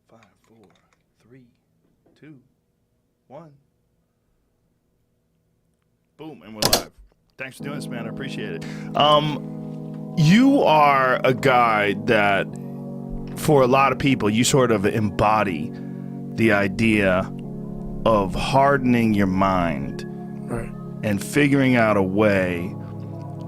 5, 4, 3, 2, 1. Boom, and we're live. Thanks for doing this, man. I appreciate it. You are a guy that, for a lot of people, you sort of embody the idea of hardening your mind, right, and figuring out a way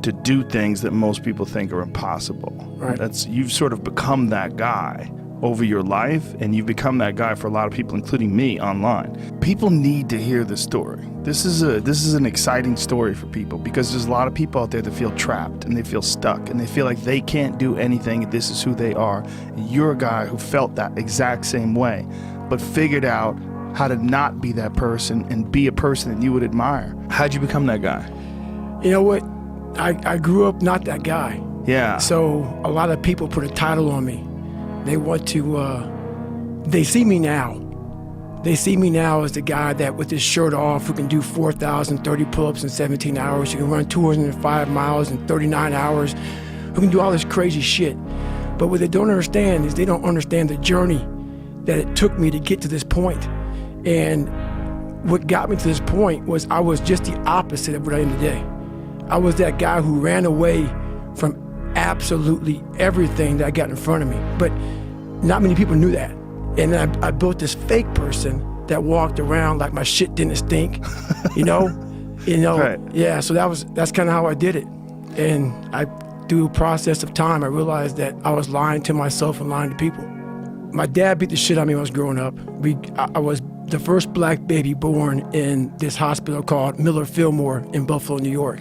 to do things that most people think are impossible. Right. You've sort of become that guy over your life, and you've become that guy for a lot of people, including me, online. People need to hear this story. This is an exciting story for people, because there's a lot of people out there that feel trapped and they feel stuck and they feel like they can't do anything. This is who they are. And you're a guy who felt that exact same way, but figured out how to not be that person and be a person that you would admire. How'd you become that guy? You know what? I grew up not that guy. Yeah. So a lot of people put a title on me. They want to, they see me now. They see me now as the guy that with his shirt off, who can do 4,030 pull-ups in 17 hours, who can run 205 miles in 39 hours, who can do all this crazy shit. But what they don't understand is they don't understand the journey that it took me to get to this point. And what got me to this point was I was just the opposite of what I am today. I was that guy who ran away from absolutely everything that I got in front of me. But not many people knew that. And I built this fake person that walked around like my shit didn't stink, you know? Right. Yeah, so that's kind of how I did it. And through a process of time, I realized that I was lying to myself and lying to people. My dad beat the shit out of me when I was growing up. I was the first black baby born in this hospital called Miller Fillmore in Buffalo, New York.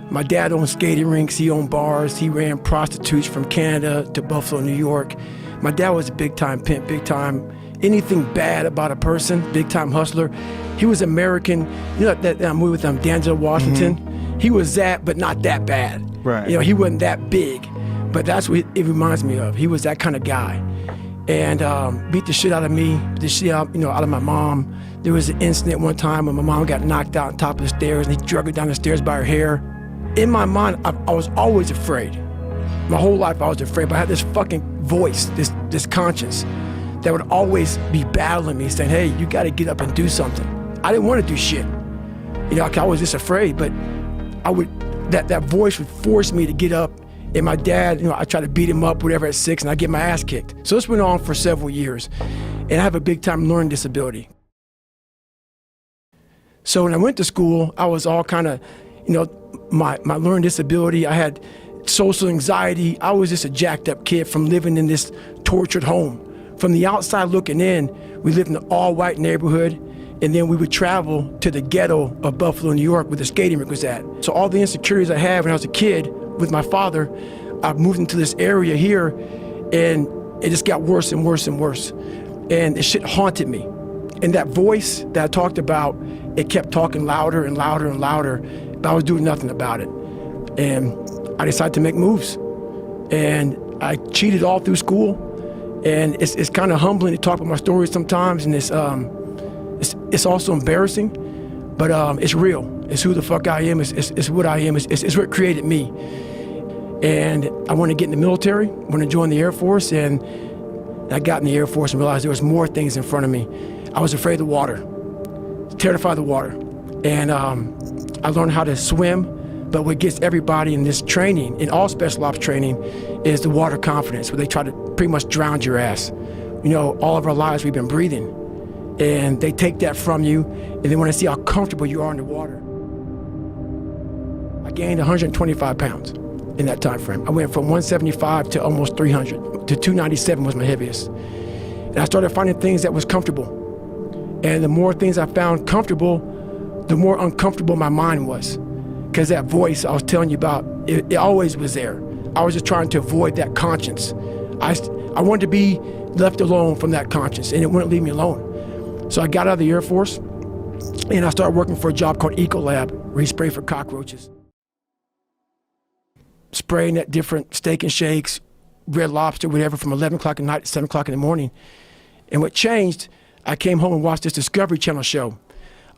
My dad owned skating rinks, he owned bars, he ran prostitutes from Canada to Buffalo, New York. My dad was a big-time pimp, big-time, anything bad about a person, big-time hustler. He was American, you know that movie with Denzel Washington? Mm-hmm. He was that, but not that bad. Right. You know, he wasn't that big, but that's what it reminds me of. He was that kind of guy. And beat the shit out of me, the shit out, out of my mom. There was an incident one time when my mom got knocked out on top of the stairs and he drug her down the stairs by her hair. In my mind, I was always afraid. My whole life I was afraid, but I had this fucking voice, this conscience that would always be battling me, saying, hey, you gotta get up and do something. I didn't want to do shit. I was just afraid, but that voice would force me to get up. And my dad, I tried to beat him up, whatever, at 6, and I get my ass kicked. So this went on for several years. And I have a big time learning disability. So when I went to school, I was all kind of, my learning disability, I had social anxiety. I was just a jacked up kid from living in this tortured home. From the outside looking in, we lived in an all white neighborhood, and then we would travel to the ghetto of Buffalo, New York, where the skating rink was at. So all the insecurities I had when I was a kid with my father, I moved into this area here, and it just got worse and worse and worse. And the shit haunted me. And that voice that I talked about, it kept talking louder and louder and louder, but I was doing nothing about it. And I decided to make moves. And I cheated all through school. And it's kind of humbling to talk about my stories sometimes, and it's also embarrassing, but it's real. It's who the fuck I am, it's what I am, it's what created me. And I wanted to get in the military, wanted to join the Air Force, and I got in the Air Force and realized there was more things in front of me. I was afraid of the water, terrified of the water. And I learned how to swim, but what gets everybody in this training, in all special ops training, is the water confidence, where they try to pretty much drown your ass. All of our lives we've been breathing, and they take that from you, and they want to see how comfortable you are in the water. I gained 125 pounds in that time frame. I went from 175 to almost 300, to 297 was my heaviest. And I started finding things that was comfortable. And the more things I found comfortable, the more uncomfortable my mind was. Because that voice I was telling you about, it always was there. I was just trying to avoid that conscience. I wanted to be left alone from that conscience, and it wouldn't leave me alone. So I got out of the Air Force, and I started working for a job called 𝐲𝐶, where you spray for cockroaches. Spraying at different steak and shakes, Red Lobster, whatever, from 11 o'clock at night to 7 o'clock in the morning. And what changed, I came home and watched this Discovery Channel show,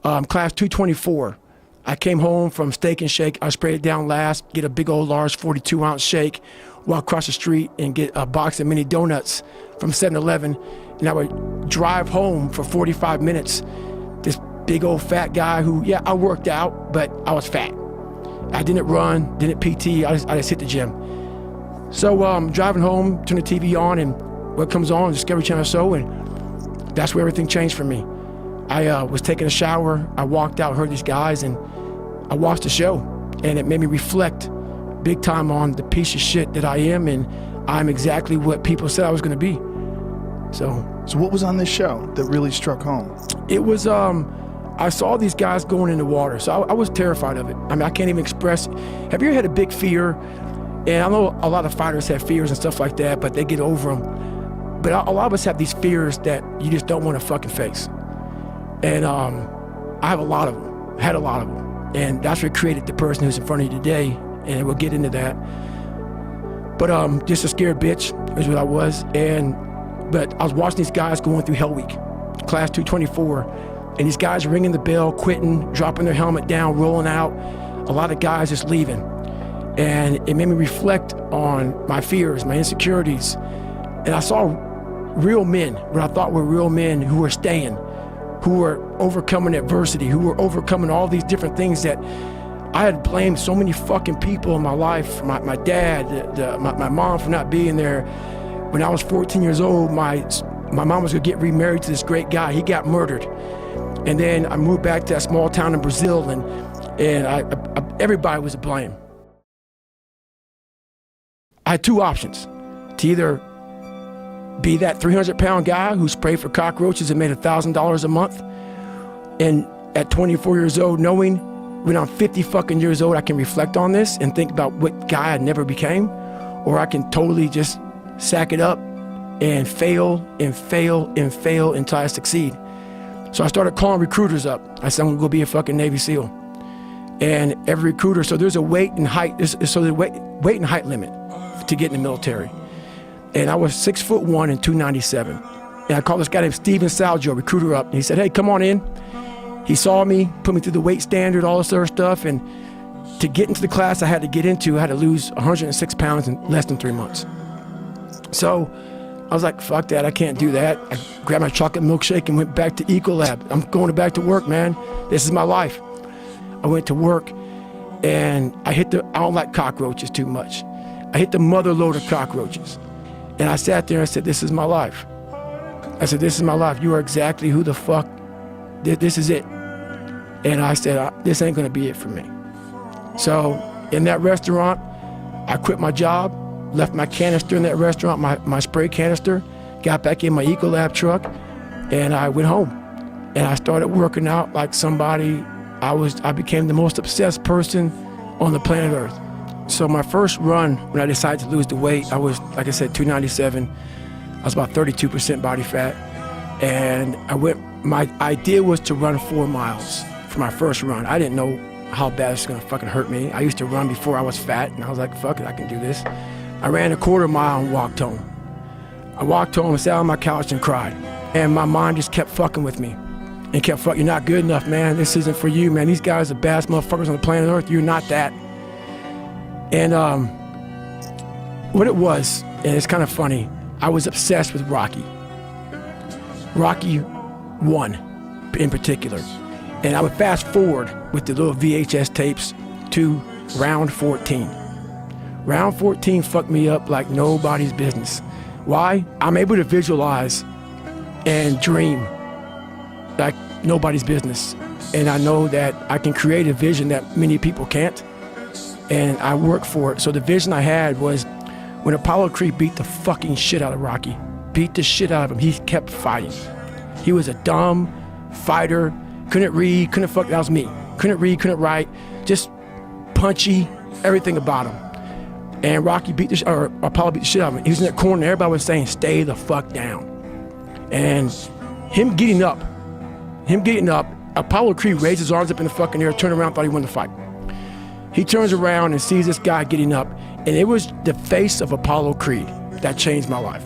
Class 224. I came home from Steak and Shake. I sprayed it down last, get a big old large 42-ounce shake, walk across the street and get a box of mini donuts from 7-Eleven, and I would drive home for 45 minutes. This big old fat guy who, yeah, I worked out, but I was fat. I didn't run, didn't PT, I just hit the gym. So driving home, turn the TV on, and what comes on, Discovery Channel show, and that's where everything changed for me. I was taking a shower, I walked out, heard these guys, and I watched the show, and it made me reflect big time on the piece of shit that I am, and I'm exactly what people said I was gonna be. So what was on this show that really struck home? It was, I saw these guys going in the water, so I was terrified of it. I mean, I can't even express. Have you ever had a big fear? And I know a lot of fighters have fears and stuff like that, but they get over them. But a lot of us have these fears that you just don't want to fucking face. And I have a lot of them, had a lot of them. And that's what created the person who's in front of you today, and we'll get into that. But just a scared bitch is what I was. But I was watching these guys going through Hell Week, class 224, and these guys ringing the bell, quitting, dropping their helmet down, rolling out, a lot of guys just leaving. And it made me reflect on my fears, my insecurities. And I saw real men, what I thought were real men who were staying, who were overcoming adversity, who were overcoming all these different things that I had blamed so many fucking people in my life, my dad, my mom for not being there. When I was 14 years old, my mom was gonna get remarried to this great guy. He got murdered. And then I moved back to that small town in Brazil, and everybody was to blame. I had two options: to either be that 300-pound guy who sprayed for cockroaches and made $1,000 a month, and at 24 years old, knowing when I'm 50 fucking years old, I can reflect on this and think about what guy I never became, or I can totally just sack it up and fail and fail and fail until I succeed. So I started calling recruiters up. I said, I'm gonna go be a fucking Navy SEAL. And every recruiter, so there's a weight and height, weight and height limit to get in the military. And I was 6'1" and 297. And I called this guy named 𝐲𝐶, recruiter, up, and he said, hey, come on in. He saw me, put me through the weight standard, all this other stuff, and to get into the class I had to lose 106 pounds in less than 3 months. So I was like, fuck that, I can't do that. I grabbed my chocolate milkshake and went back to 𝐲𝐶𝐵. I'm going back to work, man. This is my life. I went to work, and I don't like cockroaches too much. I hit the mother load of cockroaches. And I sat there and said, this is my life. I said, this is my life. You are exactly who the fuck, this is it. And I said, this ain't gonna be it for me. So in that restaurant, I quit my job, left my canister in that restaurant, my spray canister, got back in my Ecolab truck, and I went home. And I started working out like somebody, I became the most obsessed person on the planet Earth. So my first run, when I decided to lose the weight, I was, like I said, 297. I was about 32% body fat. And my idea was to run 4 miles for my first run. I didn't know how bad it's gonna fucking hurt me. I used to run before I was fat, and I was like, fuck it, I can do this. I ran a 1/4 mile and walked home. I walked home and sat on my couch and cried. And my mind just kept fucking with me. And kept fucking, you're not good enough, man. This isn't for you, man. These guys are the baddest motherfuckers on the planet Earth. You're not that. And what it was, and it's kind of funny, I was obsessed with Rocky. Rocky 1 in particular. And I would fast forward with the little VHS tapes to round 14. Round 14 fucked me up like nobody's business. Why? I'm able to visualize and dream like nobody's business. And I know that I can create a vision that many people can't. And I work for it. So the vision I had was when Apollo Creed beat the fucking shit out of Rocky, beat the shit out of him, he kept fighting. He was a dumb fighter, couldn't read, that was me. Couldn't read, couldn't write, just punchy, everything about him. And Apollo beat the shit out of him. He was in that corner and everybody was saying, stay the fuck down. And him getting up, Apollo Creed raised his arms up in the fucking air, turned around, thought he won the fight. He turns around and sees this guy getting up, and it was the face of Apollo Creed that changed my life.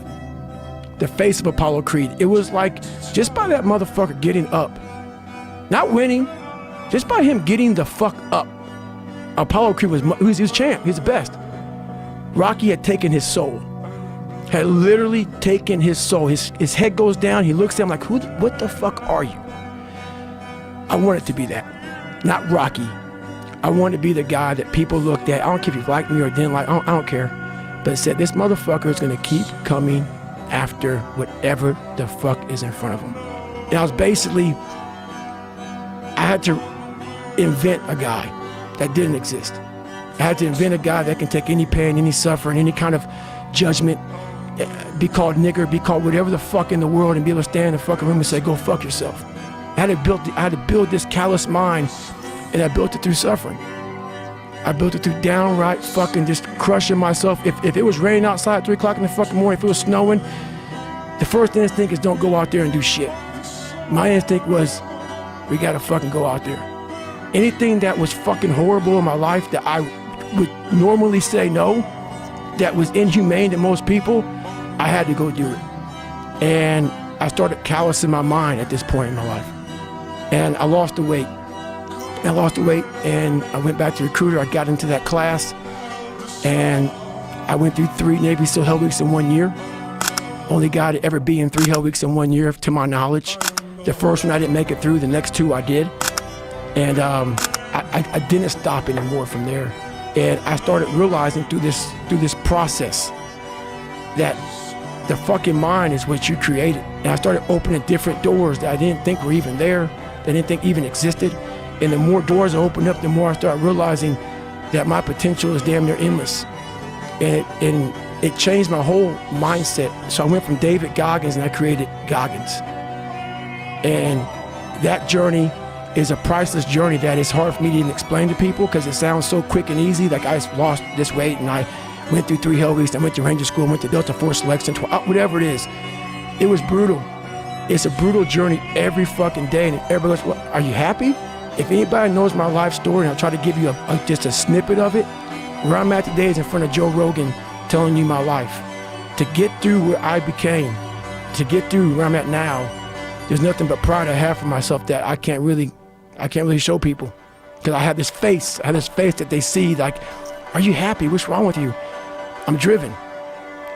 The face of Apollo Creed. It was like, just by that motherfucker getting up, not winning, just by him getting the fuck up, Apollo Creed was champ, he was the best. Rocky had taken his soul, had literally taken his soul. His head goes down, he looks down like, what the fuck are you? I wanted to be that, not Rocky. I wanted to be the guy that people looked at. I don't care if you liked me or didn't like, I don't care. But it said, this motherfucker is gonna keep coming after whatever the fuck is in front of him. And I was basically, I had to invent a guy that didn't exist. I had to invent a guy that can take any pain, any suffering, any kind of judgment, be called nigger, be called whatever the fuck in the world, and be able to stand in the fucking room and say, go fuck yourself. I had to build this callous mind, and I built it through suffering. I built it through downright fucking just crushing myself. If it was raining outside at 3 o'clock in the fucking morning, if it was snowing, the first instinct is don't go out there and do shit. My instinct was, we gotta fucking go out there. Anything that was fucking horrible in my life that I would normally say no, that was inhumane to most people, I had to go do it. And I started callousing my mind at this point in my life. And I lost the weight. And I went back to recruiter. I got into that class, and I went through 3 Navy SEAL Hell Weeks in 1 year. Only guy to ever be in 3 Hell Weeks in 1 year, to my knowledge. The first one I didn't make it through, the next 2 I did. And I didn't stop anymore from there. And I started realizing through this process that the fucking mind is what you created. And I started opening different doors that I didn't think were even there, that I didn't think even existed. And the more doors I opened up, the more I started realizing that my potential is damn near endless. And it changed my whole mindset. So I went from David Goggins and I created Goggins. And that journey is a priceless journey that is hard for me to even explain to people because it sounds so quick and easy. Like I lost this weight and I went through 3 Hell Weeks, I went to Ranger School, went to Delta Force Selection, whatever it is. It was brutal. It's a brutal journey every fucking day. And everybody goes, well, are you happy? If anybody knows my life story, and I'll try to give you just a snippet of it, where I'm at today is in front of Joe Rogan telling you my life. To get through where I became, to get through where I'm at now, there's nothing but pride I have for myself that I can't really show people. Because I have this face that they see like, are you happy? What's wrong with you? I'm driven.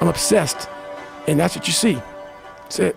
I'm obsessed. And that's what you see. That's it.